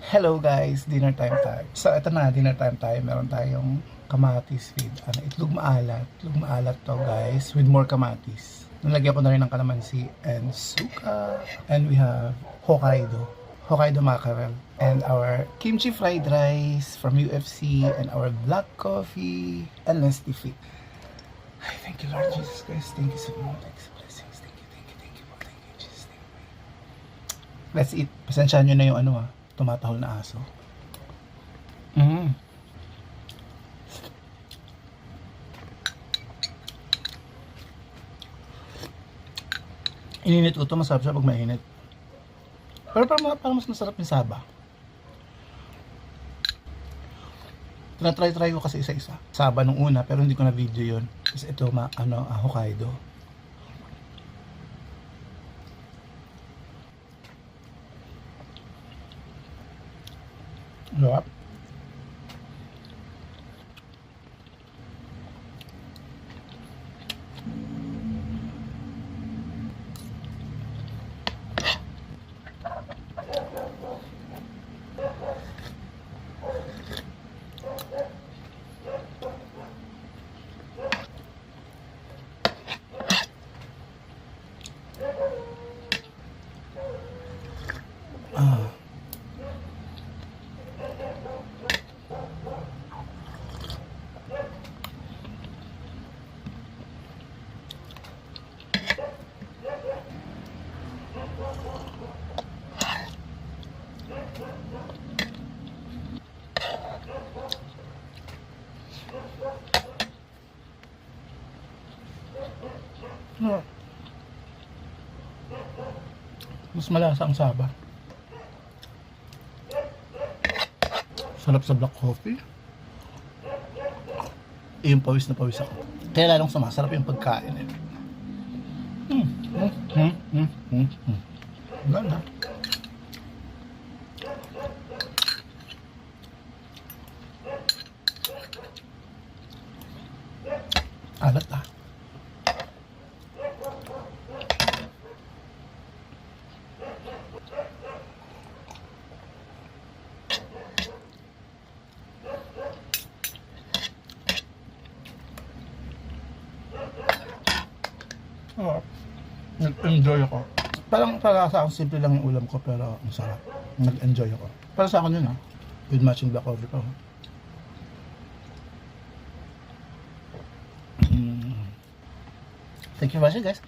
Hello guys, dinner time tayo. So ito na, dinner time tayo. Meron tayong kamatis with itlog maalat. Itlog maalat to guys, with more kamatis. Nalagyan ko na rin ng kalamansi and suka. And we have Hokkaido mackerel. And our kimchi fried rice from UFC. And our black coffee. And Nestle Fit. Ay, thank you Lord Jesus Christ. Thank you so much. Thank you, blessings. Thank you po. Thank you Jesus. Thank you. Let's eat. Pasensyahan nyo na yung tumatahol na aso. Ininit ko ito, masarap siya pag mainit. Pero parang mas masarap yung saba. Tinatry ko kasi isa-isa. Saba nung una, pero hindi ko na video yun. Kasi ito, Hokkaido. Sarap. Mas malasa ang saba. Sarap sa black coffee. Yung pawis na pawis ako. Kaya lalong sumasarap yung pagkain eh. Ganda. Alat ah. Nag-enjoy ako. Parang para sa akin simple lang yung ulam ko pero ang sarap. Nag-enjoy ako. Para sa akin yun with matching black coffee pa. Thank you for watching guys.